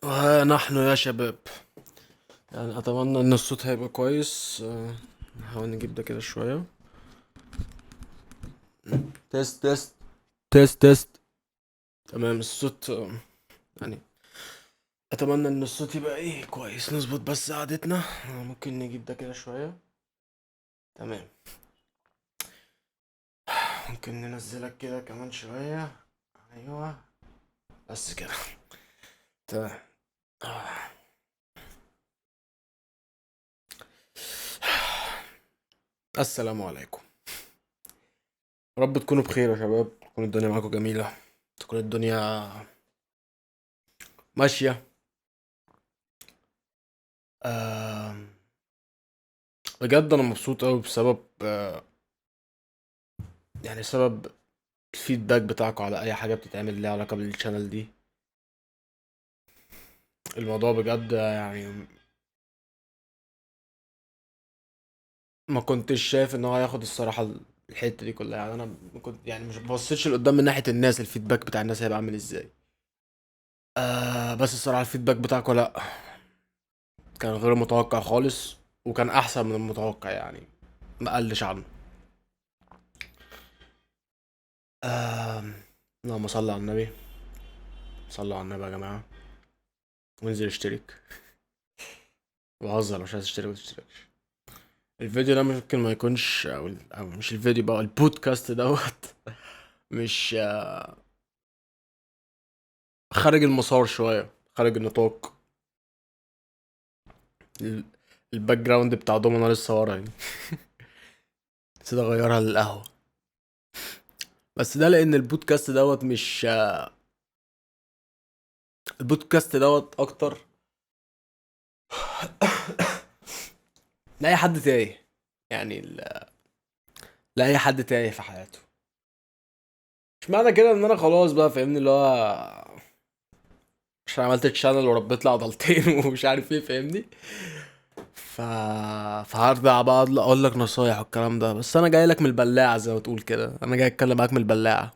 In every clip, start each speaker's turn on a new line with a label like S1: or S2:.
S1: ونحن يا شباب، يعني اتمنى ان الصوت هيبقى كويس. نحاول نجيب ده كده شوية. تيست تيست تيست تيست. تمام الصوت. يعني اتمنى ان الصوت يبقى كويس، نظبط بس قعدتنا. ممكن نجيب ده كده شوية. تمام. ممكن ننزلك كده كمان شوية. ايوه، بس كده. تمام. السلام عليكم. رب تكونوا بخير يا شباب، تكون الدنيا معاكم جميلة، تكون الدنيا ماشية. آه بجد انا مبسوط قوي بسبب يعني سبب الفيدباك بتاعكم على اي حاجه بتتعمل ليها علاقه بالشانل دي. الموضوع بجد يعني ما كنتش شايف ان هو هياخد الصراحه الحته دي كلها. يعني انا ما كنت يعني مش ببصيتش لقدام من ناحيه الناس، الفيدباك بتاع الناس هيبقى عامل ازاي. بس الصراحه الفيدباك بتاعكم لا، كان غير متوقع خالص، وكان احسن من المتوقع يعني، ما قلش عنه. آه اللهم صل على النبي. صلوا على النبي يا جماعه، وانزل اشترك. بهزر، مش عايز اشترك ما تشتركش. الفيديو ده ممكن ما يكونش أو مش الفيديو بقى، البودكاست دوت مش خارج المسار شوية، خارج النطاق. ال- الباك جراوند بتاع دومنا لسه ورا يعني. نسيت اغيرها للقهوة. بس ده لان البودكاست دوت مش البودكاست دوت اكتر لاي حد تايه. يعني لاي حد تايه في حياته. مش معنى كده ان انا خلاص بقى فاهمني، اللي هو عشان عملت تشانل وربيت لي عضلتين ومش عارف ايه، فاهمني. ف... فهرجع بقى اقول لك نصايح والكلام ده، بس انا جاي لك من البلاعه زي ما تقول كده، انا جاي اتكلم معاك من البلاعه.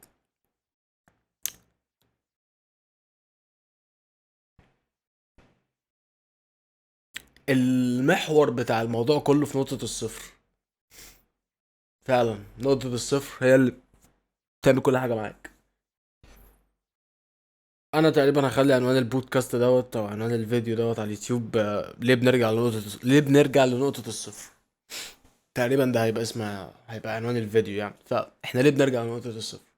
S1: المحور بتاع الموضوع كله في نقطه الصفر. فعلا نقطه الصفر هي اللي بتعمل كل حاجه معاك. انا تقريبا هخلي عنوان البودكاست دوت او عنوان الفيديو دوت على اليوتيوب، ليه بنرجع لنقطه الصفر. تقريبا ده هيبقى اسمها، هيبقى عنوان الفيديو يعني. فاحنا ليه بنرجع لنقطه الصفر؟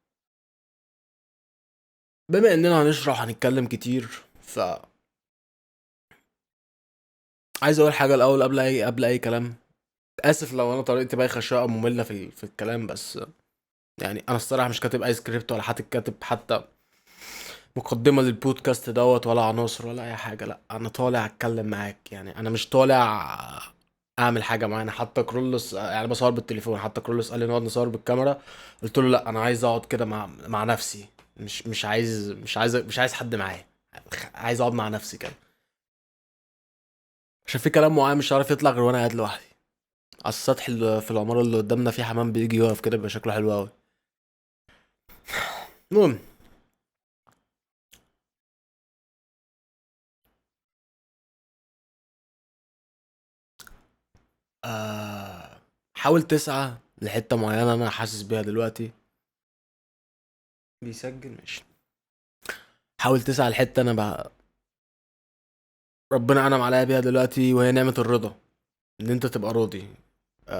S1: بما اننا هنشرح هنتكلم كتير، ف عايز اقول حاجه الاول قبل اي كلام. اسف لو انا طريقتي بايخه شويه او ممله في الكلام، بس يعني انا الصراحه مش كاتب اي سكريبت ولا حتى كاتب حتى مقدمه للبودكاست دوت ولا عناصر ولا اي حاجه. لا، انا طالع اتكلم معاك، يعني انا مش طالع اعمل حاجه معينه. حتى كرولوس يعني بصور بالتليفون، حتى كرولوس قال لي نقعد نصور بالكاميرا. قلت له لا، انا عايز اقعد كده مع نفسي. مش عايز حد معايا. عايز اقعد مع نفسي كده، عشان في كلام معين مش عارف يطلع غير وانا قاعد لوحدي على السطح اللي في العمارة اللي قدامنا. في حمام بيجي يقف كده، بيبقى شكله حلو قوي. المهم، آه حاول تسعى لحتة معينة انا حاسس بيها دلوقتي. بيسجل ماشي. حاول تسعى لحتة انا بقى ربنا انعم عليا بيها دلوقتي، وهي نعمة الرضا. ان انت تبقى راضي.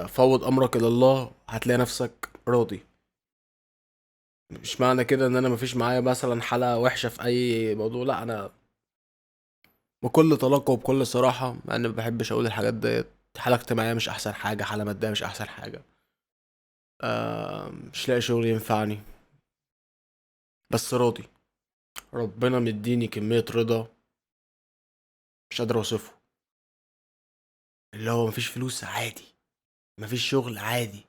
S1: فوض امرك الى الله، هتلاقي نفسك راضي. مش معنى كده ان انا مفيش معايا مثلا حالة وحشة في اي موضوع، لا، انا بكل طلاقة وبكل صراحة، مع اني ما بحبش اقول الحاجات ديت. حالة اجتماعية مش احسن حاجة، حالة مادية مش احسن حاجة. مش لاقي شغل ينفعني، بس راضي. ربنا مديني كمية رضا مش قادر اوصفه. اللي هو مفيش فلوس عادي، مفيش شغل عادي.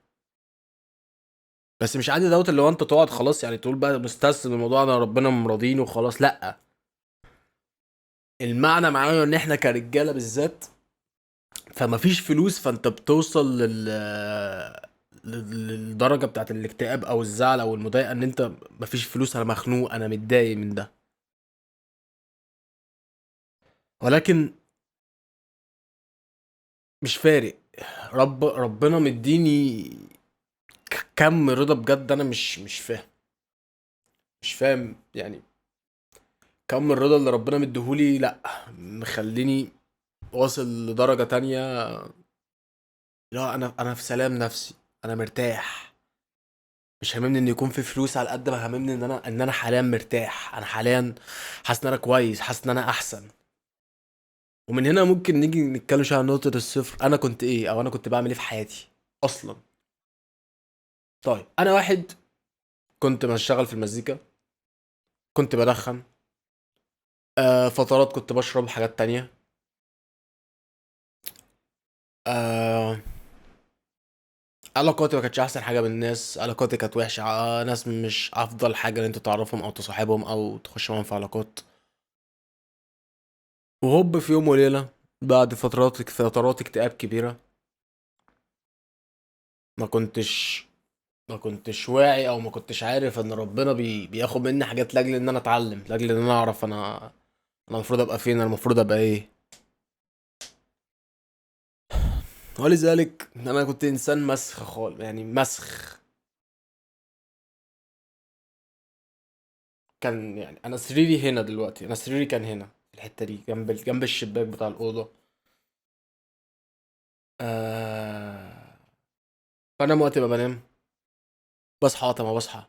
S1: بس مش عادي دوت اللي هو انت تقعد خلاص يعني تقول بقى مستسلم الموضوع، انا ربنا مرضيني وخلاص، لا. المعنى معايا ان احنا كرجاله بالذات، فمفيش فلوس، فانت بتوصل للدرجه بتاعت الاكتئاب او الزعل او المضايقه ان انت مفيش فلوس، انا مخنوق، انا متضايق من ده. ولكن مش فارق. ربنا مديني كم رضا بجد، انا مش فاهم. مش فاهم يعني. كم الرضا اللي ربنا مديهولي، لا، مخليني واصل لدرجة تانية. لا، انا في سلام نفسي، انا مرتاح. مش هاممني ان يكون في فلوس على قد ما هاممني ان انا حاليا مرتاح، انا حاليا حاسس ان انا كويس، حاسس ان انا احسن. ومن هنا ممكن نيجي نتكلم شويه عن نقطة الصفر، انا كنت ايه او انا كنت بعمل ايه في حياتي اصلا. طيب، انا واحد كنت بشتغل في المزيكا، كنت بدخن، فترات كنت بشرب حاجات تانية. آه علاقاتي ما كانتش احسن حاجه بالناس، علاقاتي كانت وحشه، ناس مش افضل حاجه ان انت تعرفهم او تصاحبهم او تخش معاهم في علاقات. وهوب في يوم وليله، بعد فترات اكتئاب كبيره، ما كنتش ما كنتش واعي او ما كنتش عارف ان ربنا بياخد مني حاجات لاجل ان انا اتعلم، لاجل ان انا اعرف انا المفروض ابقى فين، انا المفروض ابقى ايه. ولذلك انا كنت انسان مسخ خالص، يعني مسخ. كان يعني انا سريري هنا دلوقتي، انا سريري كان هنا في الحته دي جنب الشباك بتاع الاوضه. آه... بنام وقت ما بنام، بصحى وقت ما بصحى.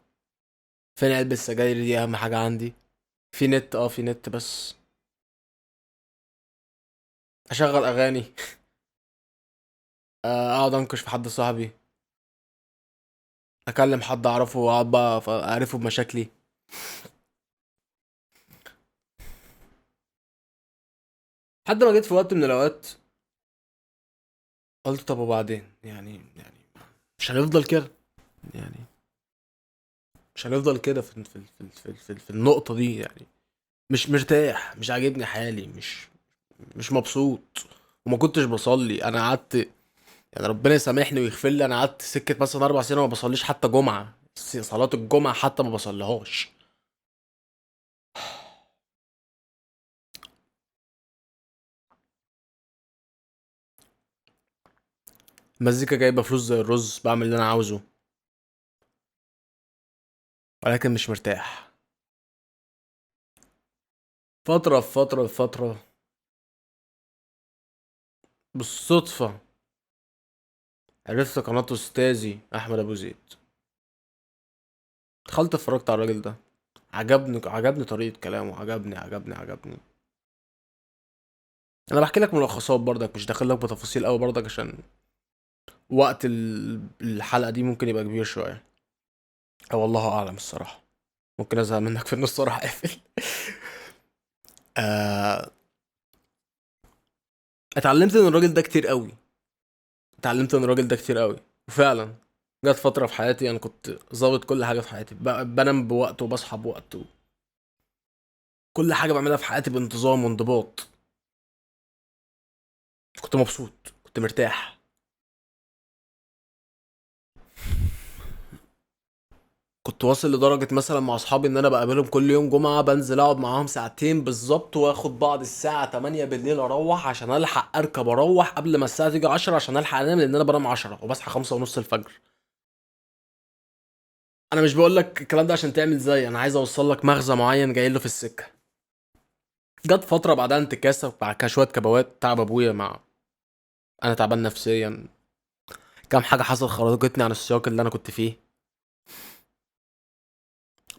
S1: فين علبة السجاير دي؟ اهم حاجة عندي. في نت، في نت بس. اشغل اغاني. اقعد انكش في حد صاحبي، اكلم حد اعرفه واقعد بقى اعرفه بمشاكلي. لحد ما جيت في وقت من الاوقات قلت طب وبعدين، يعني مش هنفضل كده، يعني مش هنفضل كده في النقطة دي يعني. مش مرتاح، مش عاجبني حالي، مش مبسوط. وما كنتش بصلي، انا قعدت، يعني ربنا يسامحني ويغفر لي، انا قعدت سكه مثلا 4 سنين ما بصليش حتى جمعه، صلاه الجمعه حتى ما بصليهاش. المزيكا جايبه فلوس زي الرز، بعمل اللي انا عاوزه، ولكن مش مرتاح. فتره في فتره في فتره، بالصدفه عرفت قناه استاذي احمد ابو زيد. دخلت اتفرجت على الراجل ده، عجبني طريقه كلامه، عجبني. انا بحكي لك ملخصات برضك، مش داخل لك بتفاصيل قوي برضك، عشان وقت الحلقه دي ممكن يبقى كبير شويه، او الله اعلم الصراحه. ممكن ازهق منك في النص واروح اقفل. آه... اتعلمت من الراجل ده كتير قوي، اتعلمت من الراجل ده كتير قوي. وفعلا جت فترة في حياتي انا كنت ظابط كل حاجة في حياتي، بنام بوقت وبصحى بوقت، كل حاجة بعملها في حياتي بانتظام وانضباط. كنت مبسوط، كنت مرتاح. كنت واصل لدرجة مثلا مع اصحابي ان انا بقابلهم كل يوم جمعة، بنزل اقعد معاهم ساعتين بالظبط، واخد بعض الساعة 8 بالليل اروح عشان الحق اركب اروح قبل ما الساعة تيجي 10 عشان الحق انام، لان انا بنام 10 وبصحى 5 ونص الفجر. انا مش بقول لك الكلام ده عشان تعمل زي، انا عايز اوصل لك مغزى معين جاي له في السكة. جت فترة بعدها انتكاسة، بعد كده شوية كبوات، تعب ابويا، مع انا تعبان نفسيا، كام حاجة حصل خرجتني عن السياق اللي انا كنت فيه.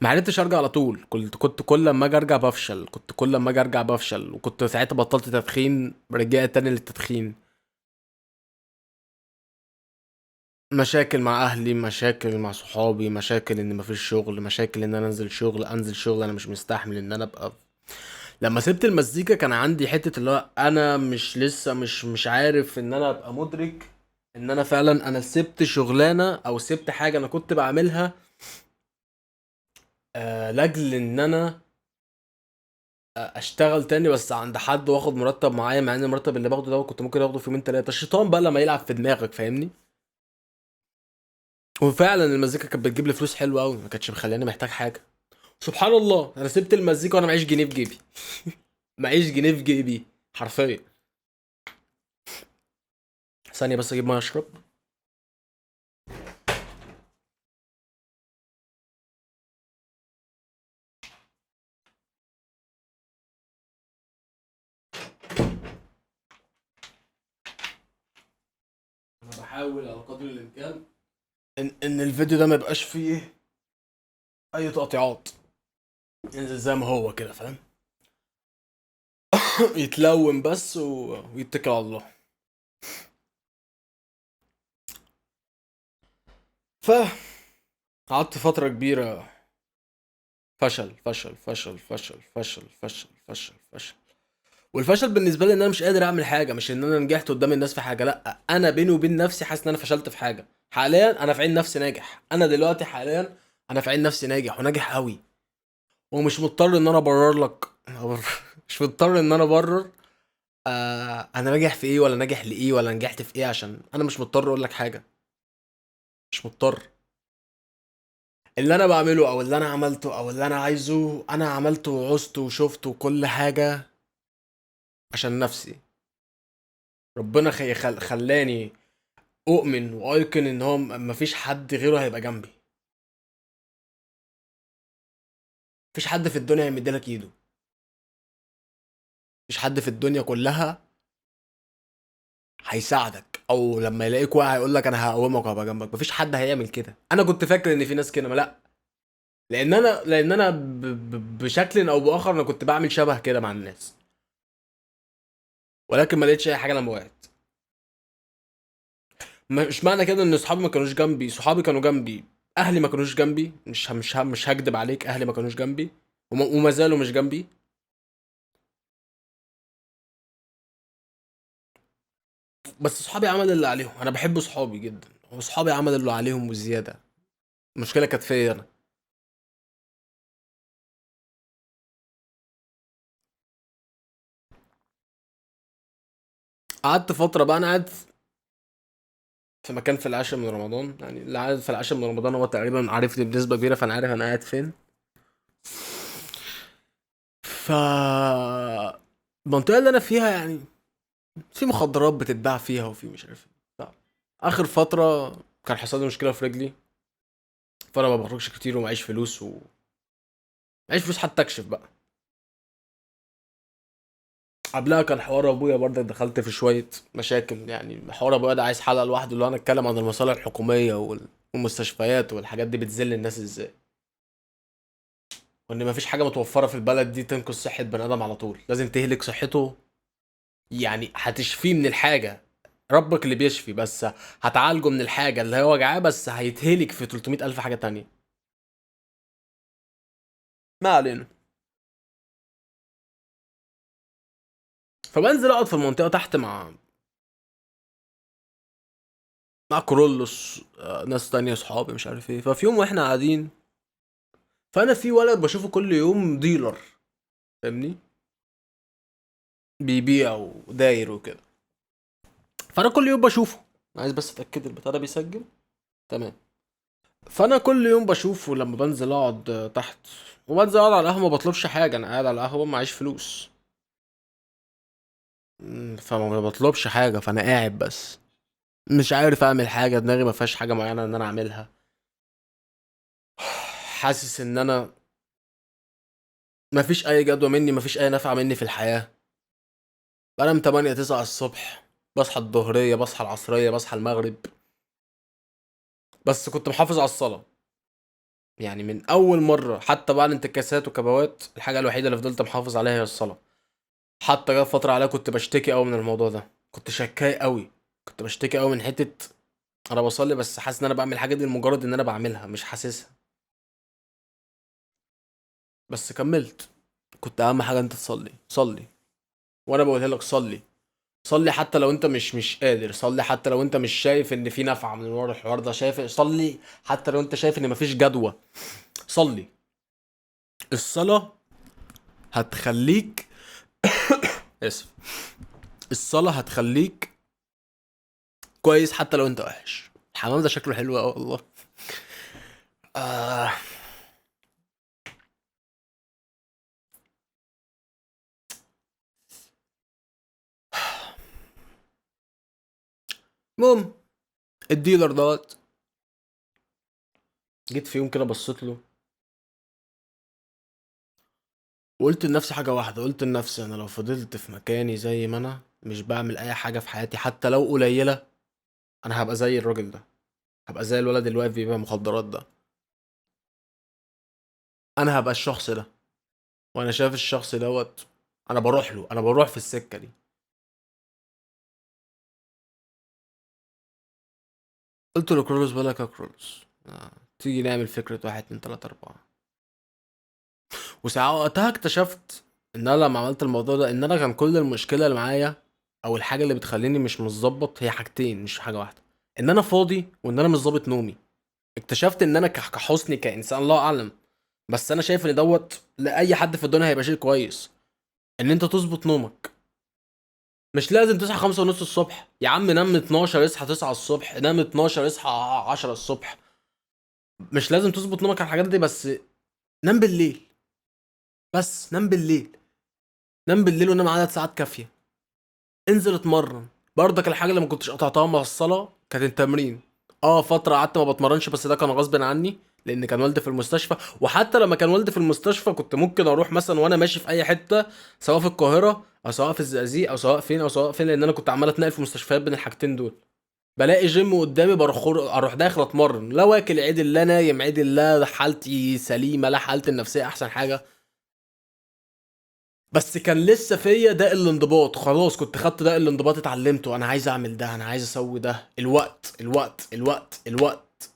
S1: ما عرفتش ارجع على طول، كنت كل لما اجي ارجع بفشل، كنت كل لما اجي ارجع بفشل، وكنت ساعتها بطلت تدخين، رجعت تاني للتدخين. مشاكل مع اهلي، مشاكل مع صحابي، مشاكل ان مفيش شغل، مشاكل ان انا انزل شغل انا مش مستحمل ان انا ابقى. لما سبت المزيكا كان عندي حتة اللي هو انا مش لسه مش عارف ان انا ابقى مدرك ان انا فعلا انا سبت شغلانة او سبت حاجة انا كنت بعملها، لاجل ان انا اشتغل تاني بس عند حد واخد مرتب معايا، مع ان المرتب اللي باخده ده كنت ممكن اخده في يومين تلاتة. الشيطان بقى لما يلعب في دماغك، فاهمني. وفعلا المزيكا كانت بتجيب لي فلوس حلوه قوي، ما كانتش مخليني محتاج حاجه. سبحان الله، انا سبت المزيكا وانا معيش جنيه في جيبي. معيش جنيه في جيبي حرفيا. ثانيه بس اجيب ميه اشرب. انا بحاول على قدر الامكان ان الفيديو ده ما يبقاش فيه اي تقطيعات، ينزل زي ما هو كده، فاهم؟ يتلون بس ويتكل على الله. ف قعدت فترة كبيرة فشل فشل فشل فشل فشل فشل فشل فشل. والفشل بالنسبة لي ان انا مش قادر اعمل حاجة، مش ان انا نجحت قدام الناس في حاجة، لا انا بيني وبين نفسي حاسس ان انا فشلت في حاجة. حاليا انا في عين نفسي ناجح، انا دلوقتي حاليا انا في عين نفسي ناجح وناجح قوي. ومش مضطر ان انا ابرر لك. مش مضطر ان انا ابرر انا ناجح في ايه ولا ناجح لايه ولا نجحت في ايه، عشان انا مش مضطر اقول لك حاجة. مش مضطر. اللي انا بعمله او اللي انا عملته او اللي انا عايزه انا عملته وعوزته وشفته وكل حاجة عشان نفسي. ربنا خلاني اؤمن وايقن ان هو مفيش حد غيره هيبقى جنبي. مفيش حد في الدنيا هيمدلك ايده. مفيش حد في الدنيا كلها هيساعدك، او لما يلاقيك واقع هيقول لك انا هقومك وهبقى جنبك. مفيش حد هيعمل كده. انا كنت فاكر ان في ناس كده، ما لا. لان انا بشكل او باخر انا كنت بعمل شبه كده مع الناس، ولكن ما لقيتش اي حاجه لما وقعت. مش معنى كده ان اصحابي ما كانوش جنبي، صحابي كانوا جنبي. اهلي ما كانوش جنبي، مش هكدب عليك، اهلي ما كانوش جنبي. وما زالوا مش جنبي. بس صحابي عملوا اللي عليهم، انا بحب صحابي جدا، وصحابي عملوا اللي عليهم وزياده. المشكله كانت فيا انا. قعدت فتره بقى، انا قاعد في مكان في العاشر من رمضان، يعني اللي قاعد في العاشر من رمضان هو تقريبا عارفني بنسبه كبيره، فانا عارف انا قاعد فين. ف المنطقه اللي انا فيها يعني في مخدرات بتتباع فيها وفي مش عارف إيه. اخر فتره كان حصل لي مشكله في رجلي، فانا ما بخرجش كتير ومعيش فلوس معيش فلوس حتى اكشف بقى. قبلها كان حوار ابويا برضه، دخلت في شويه مشاكل. يعني حوار ابويا ده عايز حلقه لوحده، اللي هو انا اتكلم عن المصالح الحكوميه والمستشفيات والحاجات دي بتذل الناس ازاي، وان مفيش حاجه متوفره في البلد دي تنقذ صحه بني ادم على طول، لازم تهلك صحته. يعني هتشفيه من الحاجه، ربك اللي بيشفي، بس هتعالجه من الحاجه اللي هو وجعاه، بس هيتهلك في 300 الف حاجه تانية. ما علينا. فبنزل اقعد في المنطقه تحت مع كورولوس، ناس تانية صحابي مش عارف ايه. ففي يوم واحنا قاعدين، فانا في ولد بشوفه كل يوم ديلر، فاهمني؟ بيبيع وداير وكده. فانا كل يوم بشوفه. عايز بس اتاكد البتاع ده بيسجل. تمام. فانا كل يوم بشوفه لما بنزل اقعد تحت، وبنزل اقعد على القهوه، ما بطلبش حاجه، انا قاعد على القهوه معيش فلوس. فما بطلبش حاجه، فانا قاعد بس مش عارف اعمل حاجه، دماغي ما فيهاش حاجه معينه ان انا اعملها. حاسس ان انا ما فيش اي جدوى مني، ما فيش اي نفع مني في الحياه. بنام 8 9 الصبح، بصحى الظهريه، بصحى العصريه، بصحى المغرب. بس كنت محافظ على الصلاه. يعني من اول مره، حتى بعد انتكاسات وكبوات، الحاجه الوحيده اللي فضلت محافظ عليها هي الصلاه. حتى جت فتره عليا كنت بشتكي قوي من الموضوع ده، كنت شكاي قوي. كنت بشتكي قوي من حته انا بصلي بس حاسس ان انا بعمل الحاجه دي لمجرد ان انا بعملها، مش حاسسها. بس كملت. كنت اهم حاجه انت تصلي، صلي. وانا بقولها لك صلي. صلي حتى لو انت مش قادر، صلي حتى لو انت مش شايف ان في نفع من ورا الحوار ده، شايف صلي. حتى لو انت شايف ان مفيش جدوى، صلي. الصلاه هتخليك اسف. الصلاه هتخليك كويس حتى لو انت وحش. الحمام ده شكله حلو قوي والله. آه. المهم الديلر دوت، جيت في يوم كده بصيت له وقلت لنفسي حاجة واحدة، قلت لنفسي انا لو فضلت في مكاني زي ما انا مش بعمل اي حاجة في حياتي حتى لو قليلة، انا هبقى زي الراجل ده، هبقى زي الولد اللي واقف بيبيع مخدرات ده، انا هبقى الشخص ده. وانا شايف الشخص دوت، انا بروح له، انا بروح في السكة دي. قلت له كرولوس، بالك يا كرولوس، تيجي نعمل فكرة واحد اتنين تلاتة اربعة. وقتها اكتشفت ان انا لما عملت الموضوع ده ان انا كان كل المشكلة اللي معايا او الحاجة اللي بتخليني مش متظبط هي حاجتين مش حاجة واحدة، ان انا فاضي وان انا مش ظابط نومي. اكتشفت ان انا كحسني كانسان الله اعلم، بس انا شايف ان دوت لاي حد في الدنيا هيبقى شيء كويس، ان انت تظبط نومك. مش لازم تصحى 5:30 الصبح يا عم، نام 12 اصحى 9 الصبح، نام 12 اصحى 10 الصبح. مش لازم تظبط نومك على الحاجات دي، بس نام بالليل. بس نام بالليل، نام بالليل ونام عدد ساعات كافية. انزل اتمرن. برضك الحاجة اللي ما كنتش قطعتها مع الصلاة كانت التمرين. اه فترة قعدت ما بتمرنش، بس ده كان غصب عني لان كان والدي في المستشفى. وحتى لما كان والدي في المستشفى كنت ممكن اروح مثلا وانا ماشي في اي حتة، سواء في القاهرة او سواء في الزقازيق او سواء فين او سواء فين، لان انا كنت عمال اتنقل في مستشفيات بين الحاجتين دول. بلاقي جيم قدامي بروح اروح داخل اتمرن، لا واكل عدل لا نايم عدل لا حالتي سليمة لا حالتي النفسية احسن حاجة. بس كان لسه فيا ده الانضباط، خلاص كنت خدت ده الانضباط اتعلمته، انا عايز اعمل ده، انا عايز اسوي ده. الوقت الوقت الوقت الوقت.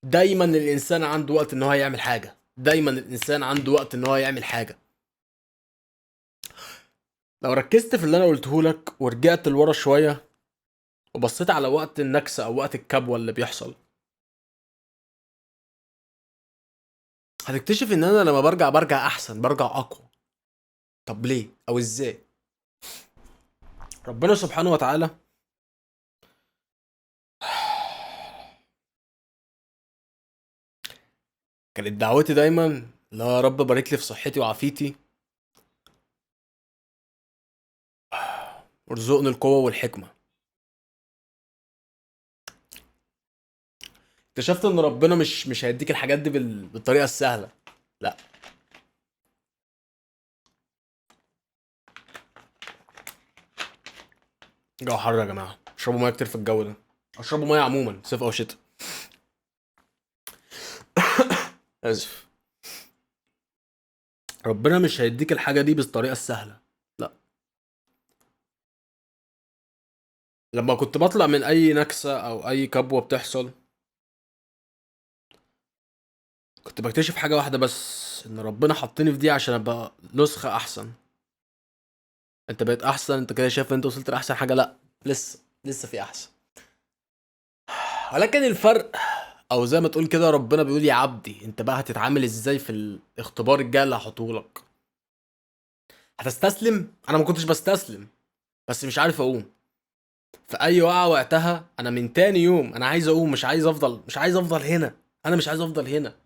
S1: دايما الانسان عنده وقت ان هو يعمل حاجة، دايما الانسان عنده وقت ان هو يعمل حاجة. لو ركزت في اللي انا قلته لك ورجعت لورا شوية وبصيت على وقت النكسة او وقت الكبوة اللي بيحصل، هتكتشف ان انا لما برجع احسن، برجع اقوى. طب ليه او ازاي؟ ربنا سبحانه وتعالى كانت دعوتي دايما لا يا رب بارك لي في صحتي وعافيتي، وارزقني القوة والحكمة. اكتشفت ان ربنا مش هيديك الحاجات دي بالطريقة السهلة. لا. الجو حر يا جماعة، اشربوا مية كتير في الجو ده، اشربوا مية عموما صيف او شتاء. اسف. ربنا مش هيديك الحاجة دي بالطريقة السهلة. لا. لما كنت بطلع من اي نكسة او اي كبوة بتحصل، كنت بكتشف حاجة واحدة بس، ان ربنا حطني في دي عشان ابقى نسخة احسن. انت بقيت احسن، انت كده شايف ان انت وصلت لاحسن حاجة؟ لا، لسه في احسن. ولكن الفرق، او زي ما تقول كده ربنا بيقول يا عبدي انت بقى هتتعامل ازاي في الاختبار الجاي اللي هحطهولك. هتستسلم؟ انا ما كنتش بستسلم، بس مش عارف اقوم. في اي وقعه وقتها انا من تاني يوم انا عايز اقوم، مش عايز افضل هنا. انا مش عايز افضل هنا.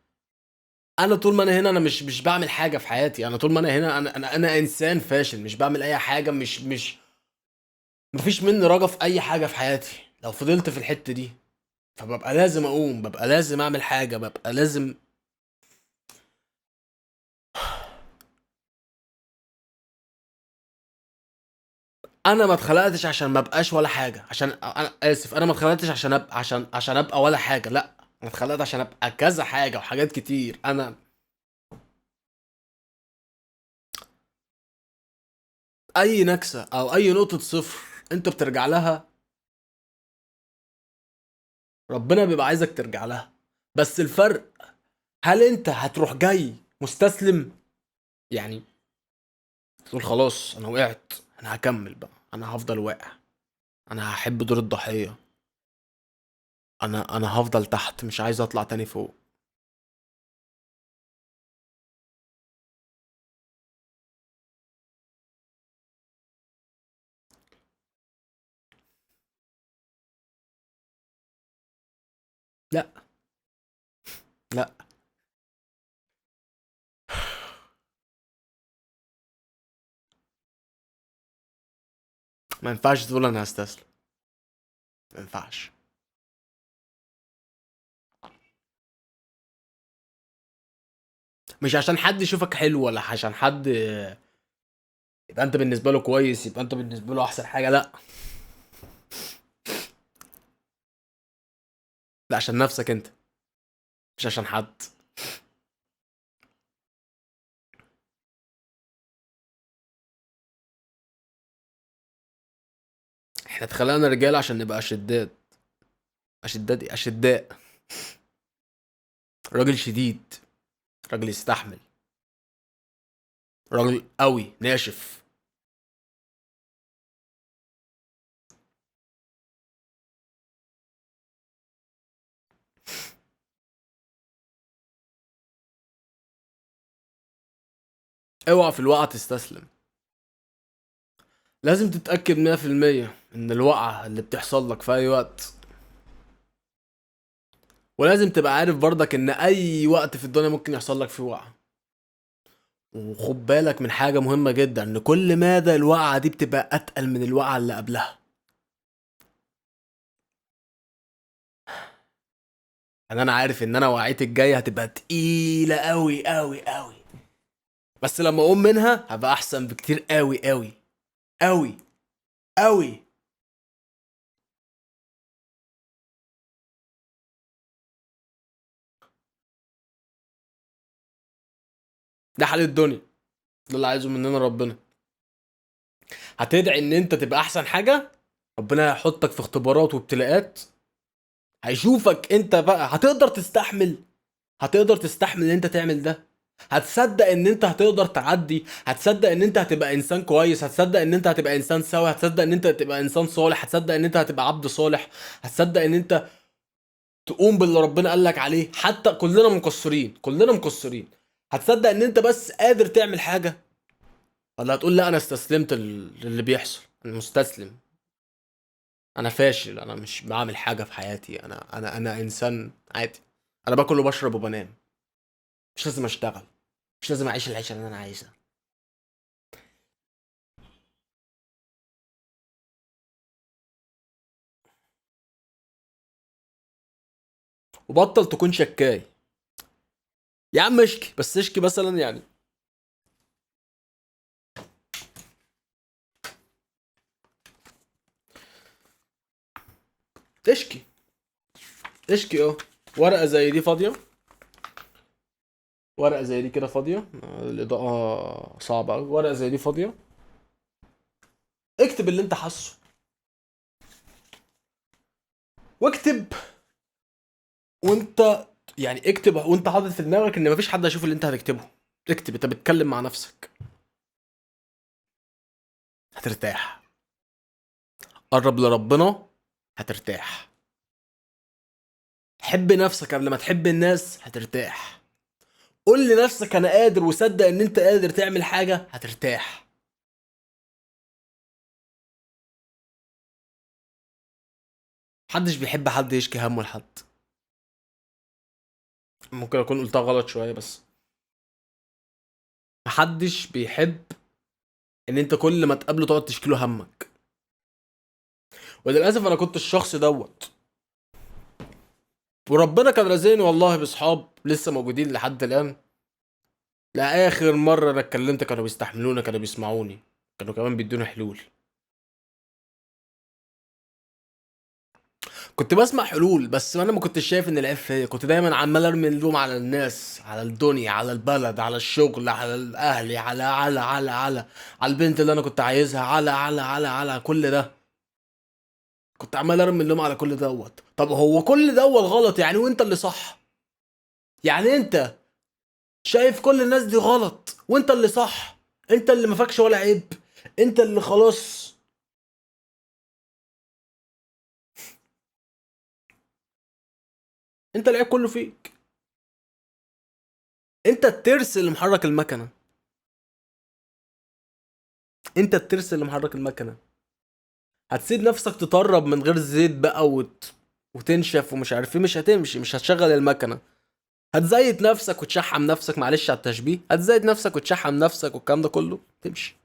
S1: انا طول ما انا هنا انا مش بعمل حاجه في حياتي. انا طول ما انا هنا انا انسان فاشل، مش بعمل اي حاجه، مش مفيش مني رجا في اي حاجه في حياتي لو فضلت في الحته دي. فببقى لازم اقوم، ببقى لازم اعمل حاجه، ببقى لازم. انا ما اتخلقتش عشان ما ابقاش ولا حاجه، عشان انا اسف، انا ما اتخلقتش عشان ابقى عشان ابقى ولا حاجه. لا، انا اتخلقت عشان ابقى كذا حاجه وحاجات كتير. انا اي نكسه او اي نقطه صفر انت بترجع لها، ربنا بيبقى عايزك ترجع لها. بس الفرق، هل انت هتروح جاي مستسلم؟ يعني تقول خلاص انا وقعت، انا هكمل بقى، انا هفضل واقع، انا هحب دور الضحيه، انا هفضل تحت مش عايز اطلع تاني فوق. لا. لا، ما ينفعش تقول انا هستسلم، ما ينفعش. مش عشان حد يشوفك حلو ولا عشان حد يبقى انت بالنسبه له كويس، يبقى انت بالنسبه له احسن حاجه، لا. لا، عشان نفسك انت، مش عشان حد. احنا اتخلقنا رجال عشان نبقى اشداد. اشداد ايه؟ اشداء. راجل شديد، راجل يستحمل، راجل قوي ناشف. اوعى في الوقعه تستسلم. لازم تتاكد 100% ان الوقعه اللي بتحصل لك في اي وقت، ولازم تبقى عارف برضك ان اي وقت في الدنيا ممكن يحصل لك فيه وقعه. وخد بالك من حاجه مهمه جدا، ان كل مدى الوقعه دي بتبقى اتقل من الوقعه اللي قبلها. انا عارف ان انا وقعتي الجايه هتبقى تقيله قوي قوي قوي، بس لما اقوم منها هبقى احسن بكتير قوي قوي قوي قوي. ده حال الدنيا، ده اللي عايزه مننا ربنا. هتدعي ان انت تبقى احسن حاجه، ربنا هيحطك في اختبارات وابتلاءات، هيشوفك انت بقى هتقدر تستحمل. هتقدر تستحمل ان انت تعمل ده؟ هتصدق ان انت هتقدر تعدي؟ هتصدق ان انت هتبقى انسان كويس؟ هتصدق ان انت هتبقى انسان سوي؟ هتصدق ان انت هتبقى انسان صالح؟ هتصدق ان انت هتبقى عبد صالح؟ هتصدق ان انت تقوم باللي ربنا قالك عليه؟ حتى كلنا مقصرين، كلنا مقصرين. هتصدق ان انت بس قادر تعمل حاجة؟ ولا هتقول لا انا استسلمت للي بيحصل، انا مستسلم، انا فاشل، انا مش بعمل حاجة في حياتي، انا انسان عادي، انا باكل وبشرب وبنام، مش لازم اشتغل، مش لازم اعيش العيشة اللي انا عايزها. وبطل تكون شكاي. يا عم اشكي، بس اشكي مثلا يعني، اشكي، اشكي اه. ورقة زي دي فاضية، ورقة زي دي كده فاضية، الإضاءة صعبة أوي، ورقة زي دي فاضية، اكتب اللي انت حاسه، واكتب وانت، يعني اكتب وانت حاطط في دماغك ان مفيش حد هيشوف اللي انت هتكتبه. اكتب، انت بتتكلم مع نفسك. هترتاح. قرب لربنا، هترتاح. حب نفسك قبل ما تحب الناس، هترتاح. قول لنفسك انا قادر، وصدق ان انت قادر تعمل حاجة، هترتاح. محدش بيحب حد يشكي همه لحد. ممكن اكون قلتها غلط شوية بس، محدش بيحب ان انت كل ما تقابله تقعد تشكي له همك. وللاسف انا كنت الشخص دوت، وربنا كان رازقني والله بصحاب لسه موجودين لحد الان. لاخر مره انا اتكلمت كانوا بيستحملوني، كانوا بيسمعوني، كانوا كمان بيدوني حلول. كنت بسمع حلول، بس انا ما كنتش شايف ان العيب فيا، كنت دايما عمال ارمي اللوم على الناس، على الدنيا، على البلد، على الشغل، على الاهلي، على البنت اللي انا كنت عايزها، على كل ده. كنت عمال ارمي اللوم على كل دوت. طب هو كل دوت غلط يعني وانت اللي صح؟ يعني انت شايف كل الناس دي غلط وانت اللي صح؟ انت اللي ما فاكش ولا عيب؟ انت اللي خلاص؟ انت العيب كله فيك. انت الترس اللي محرك المكنه، انت الترس اللي محرك المكنه. هتسيب نفسك تطرب من غير زيت بقى وتنشف ومش عارف ايه، مش هتمشي، مش هتشغل المكنه. هتزيد نفسك وتشحم نفسك، معلش على التشبيه، هتزيد نفسك وتشحم نفسك والكلام ده كله تمشي.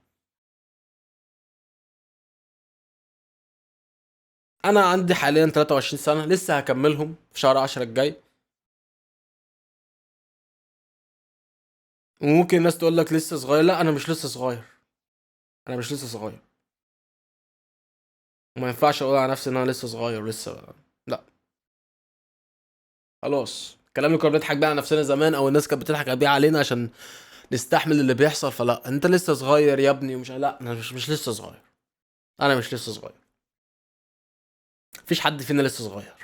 S1: انا عندي حاليا 23 سنه، لسه هكملهم في شهر 10 الجاي. وممكن الناس تقول لك لسه صغير، لا انا مش لسه صغير، انا مش لسه صغير. وما ينفعش اقول على نفسي ان انا لسه صغير لسه، لا. خلاص الكلام اللي كنا بنضحك بيه على نفسنا زمان، او الناس كانت بتضحك بيه علينا عشان نستحمل اللي بيحصل، فلا انت لسه صغير يا ابني ومش، لا انا مش لسه صغير، انا مش لسه صغير. مفيش حد فينا لسه صغير،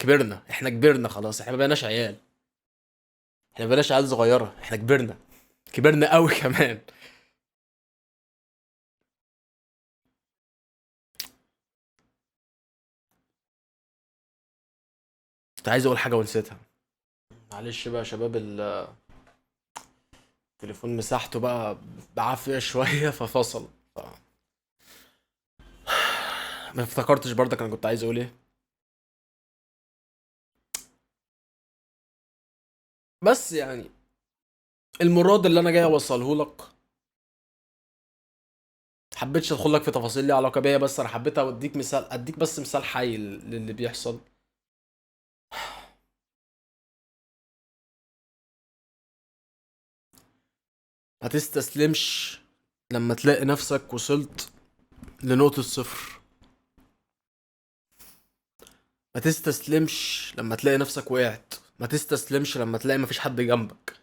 S1: كبرنا، احنا كبرنا خلاص، احنا ما بقيناش عيال، احنا ما بقيناش عيال صغيره، احنا كبرنا، كبرنا قوي كمان. كنت عايز اقول حاجه ونسيتها، معلش بقى يا شباب، التليفون مساحته بقى بعافيه شويه ففصل ما افتكرتش برضك انا كنت عايز اقول ايه. بس يعني المراد اللي انا جاي اوصله لك، حبيتش ادخل لك في تفاصيل ليها علاقه بيا، بس انا حبيت اوديك مثال، اديك بس مثال حي للي بيحصل. ما تستسلمش لما تلاقي نفسك وصلت لنقطة صفر، ما تستسلمش لما تلاقي نفسك وقعت، ما تستسلمش لما تلاقي مفيش حد جنبك.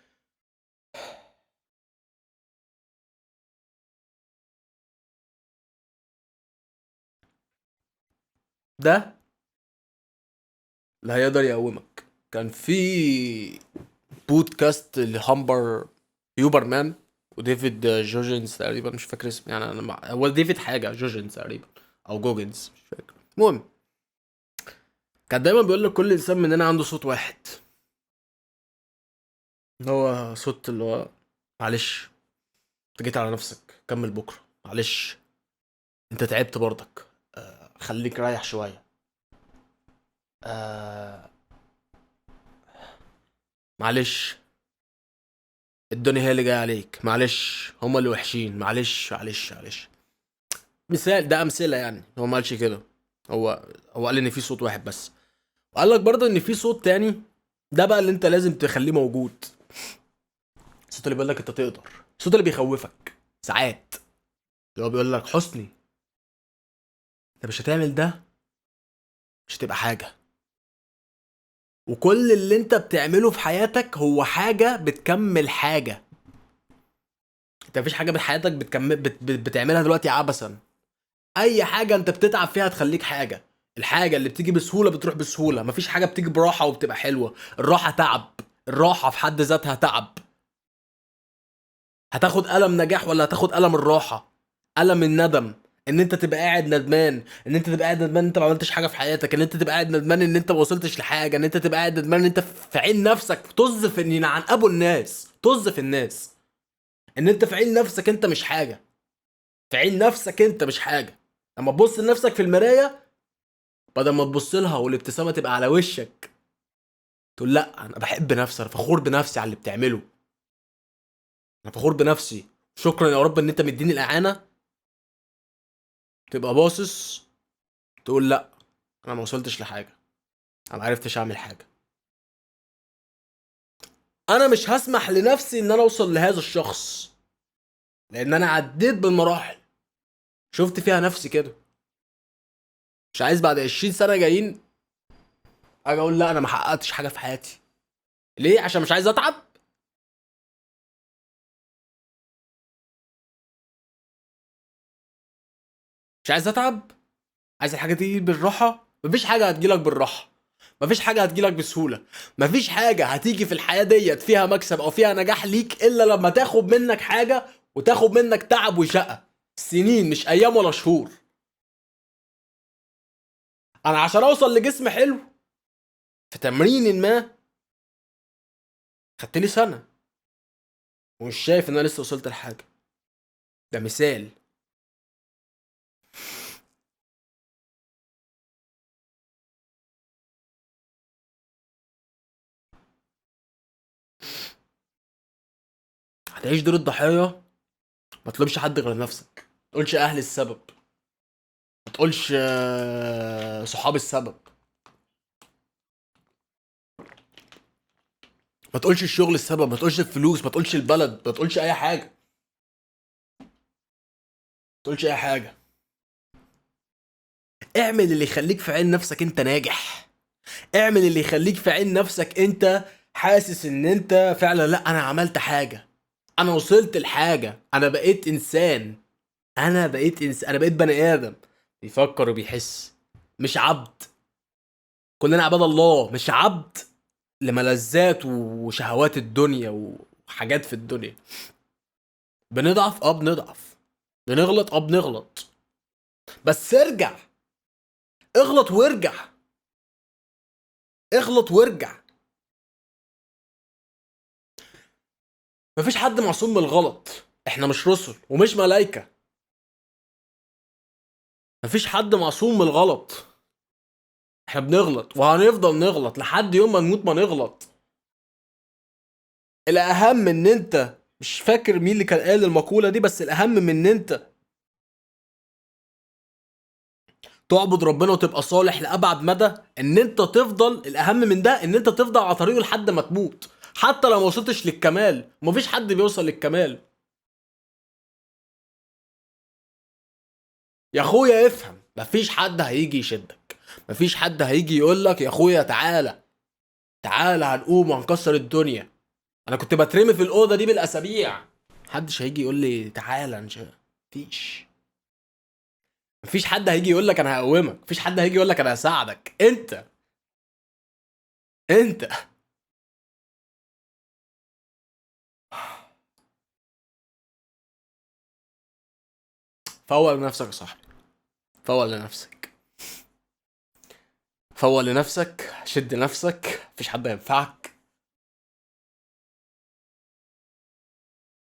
S1: ده اللي هيقدر يقومك. كان في بودكاست لهامبر هيوبرمان وديفيد جوجنز تقريبا، مش فاكر اسمه يعني، انا هو ديفيد حاجه جوجنز تقريبا او جوجنز مش فاكر، المهم كان دايما بيقول لك كل انسان مننا عنده صوت واحد، اللي هو صوت اللي هو معلش انت جيت على نفسك، كمل بكره، معلش انت تعبت برضك، خليك رايح شويه، آه معلش الدنيا هي اللي جايه عليك، معلش هما اللي وحشين، معلش معلش معلش. مثال، ده امثله يعني، هو ما قالش كده، هو قال ان في صوت واحد بس، وقال لك برضه ان في صوت تاني، ده بقى اللي انت لازم تخليه موجود، الصوت اللي بيقول لك انت تقدر، الصوت اللي بيخوفك ساعات، اللي هو بيقول لك حسني انت مش هتعمل ده، مش هتبقى حاجه، وكل اللي انت بتعمله في حياتك هو حاجه بتكمل حاجه، انت مفيش حاجه من حياتك بتكمل بتعملها دلوقتي عبثا، اي حاجه انت بتتعب فيها تخليك حاجه، الحاجه اللي بتيجي بسهوله بتروح بسهوله، مفيش حاجه بتيجي براحه وبتبقى حلوه، الراحه تعب، الراحه في حد ذاتها تعب، هتاخد ألم نجاح ولا هتاخد ألم الراحة، ألم الندم، ان انت تبقى قاعد ندمان، ان انت تبقى قاعد ندمان ان انت ما عملتش حاجه في حياتك، ان انت تبقى قاعد ندمان ان انت ما وصلتش لحاجه، ان انت تبقى قاعد ندمان ان انت في عين نفسك طز في ان عن ابو الناس، طز في الناس، ان انت في عين نفسك انت مش حاجه، في عين نفسك انت مش حاجه، لما تبص لنفسك في المرايه بدل ما تبص لها والابتسامه تبقى على وشك، تقول لا انا بحب نفسي، انا فخور بنفسي على اللي بتعمله، انا فخور بنفسي، شكرا يا رب ان انت مديني الاعانه، تبقى باصص تقول لا انا ما وصلتش لحاجه، انا ما عرفتش اعمل حاجه، انا مش هسمح لنفسي ان انا اوصل لهذا الشخص، لان انا عديت بالمراحل شفت فيها نفسي كده، مش عايز بعد 20 سنه جايين اجي اقول لا انا ما حققتش حاجه في حياتي، ليه؟ عشان مش عايز اتعب، مش عايز اتعب، عايز الحاجه تيجي بالراحه، مفيش حاجه هتجيلك بالراحه، مفيش حاجه هتجيلك بسهوله، مفيش حاجه هتيجي في الحياه ديت فيها مكسب او فيها نجاح ليك الا لما تاخد منك حاجه وتاخد منك تعب وشقه، سنين مش ايام ولا شهور. انا عشان اوصل لجسم حلو في تمرين ما خدت لي سنه، ومش شايف ان انا لسه وصلت لحاجه، ده مثال. هتعيش دور الضحيه، ما تلومش حد غير نفسك. ما تقولش اهل السبب، ما تقولش صحاب السبب، ما تقولش الشغل السبب، ما تقولش الفلوس، ما تقولش البلد، ما تقولش اي حاجه، ما تقولش اي حاجه. اعمل اللي يخليك في عين نفسك انت ناجح. اعمل اللي يخليك في عين نفسك انت حاسس ان انت فعلا، لا انا عملت حاجه، انا وصلت لحاجه، انا بقيت انسان، انا بقيت بني ادم بيفكر وبيحس، مش عبد. كلنا عباد الله، مش عبد لملذات وشهوات الدنيا وحاجات في الدنيا. بنضعف، بنضعف، بنغلط، بنغلط، بس ارجع، اغلط وارجع، اغلط وارجع. مفيش حد معصوم من الغلط، احنا مش رسل ومش ملايكة. مفيش حد معصوم من الغلط، احنا بنغلط وهنفضل نغلط لحد يوم ما نموت ما نغلط. الاهم ان انت، مش فاكر مين اللي كان قال المقولة دي، بس الاهم من ان انت تعبد ربنا وتبقى صالح لأبعد مدى، ان انت تفضل، الاهم من ده ان انت تفضل على طريقه لحد ما تموت. حتى لو ما وصلتش للكمال، مفيش حد بيوصل للكمال. يا اخويا افهم، مفيش حد هيجي يشدك، مفيش حد هيجي يقول لك يا اخويا تعالى، تعالى هنقوم وهنكسر الدنيا. انا كنت بترمي في الاوضه دي بالاسابيع، محدش هيجي يقول لي تعالى مفيش. مفيش حد هيجي يقول لك انا هقومك، مفيش حد هيجي يقول لك انا هساعدك. انت فوق لنفسك يا صاحبي، فوق لنفسك، فوق لنفسك، شد نفسك، مفيش حد هينفعك.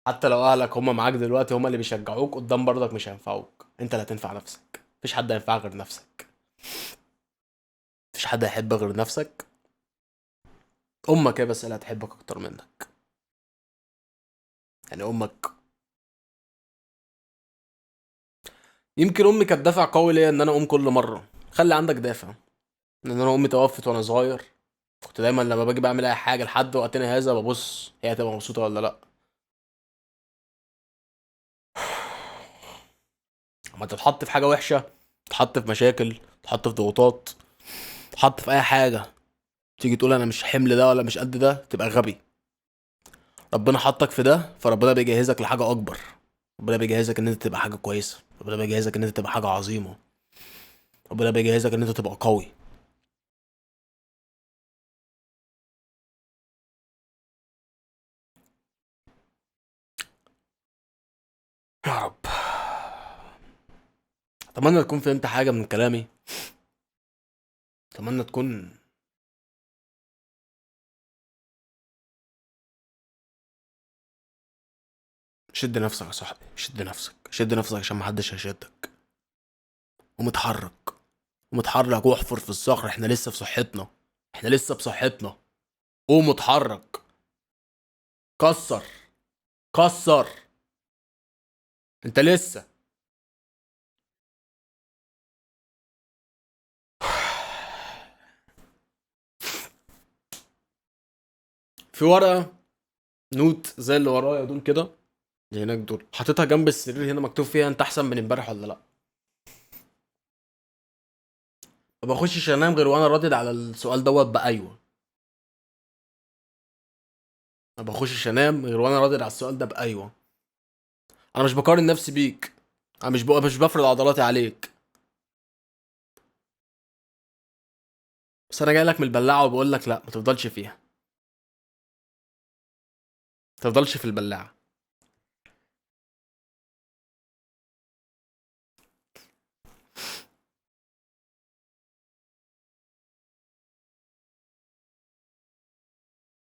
S1: حتى لو اهلك هم معاك دلوقتي، هم اللي بيشجعوك، قدام برضك مش هينفعوك، انت اللي هتنفع نفسك. مفيش حد هينفعك غير نفسك، مفيش حد هيحبك غير نفسك. امك هي بس اللي هتحبك اكتر منك، يعني امك. يمكن امي كانت دافع قوي ليا ان انا اقوم كل مره. خلي عندك دافع، لان انا امي توفت وانا صغير. كنت دايما لما باجي بعمل اي حاجه لحد وقتنا هذا ببص هي هتبقى مبسوطه ولا لا. اما تتحط في حاجه وحشه، تتحط في مشاكل، تتحط في ضغوطات، تتحط في اي حاجه، تيجي تقول انا مش حمل ده ولا مش قد ده، تبقى غبي. ربنا حطك في ده، فربنا بيجهزك لحاجه اكبر. ربنا بيجهزك ان انت تبقى حاجه كويسه، ربنا بيجهزك ان انت تبقى حاجه عظيمه، ربنا بيجهزك ان انت تبقى قوي. يا رب. اتمنى تكون فهمت حاجه من كلامي، اتمنى تكون. شد نفسك يا صاحبي، شد نفسك، شد نفسك عشان محدش هيشدك. ومتحرك، ومتحرك واحفر في الصخر، احنا لسه في صحتنا، احنا لسه بصحتنا. قوم اتحرك، كسر، كسر، انت لسه. في ورقة نوت زي اللي ورايا دول كده، اللي هناك دول، حاططها جنب السرير هنا، مكتوب فيها انت احسن من امبارح ولا لا. ما بخشش انام غير وانا ردد على السؤال دوت بايوه. ما بخشش انام غير وانا ردد على السؤال ده بايوه. انا مش بقارن نفسي بيك، انا مش بفرض عضلاتي عليك، بس انا جاي لك من البلاعه وبقول لك لا، ما تفضلش فيها، ما تفضلش في البلاعه.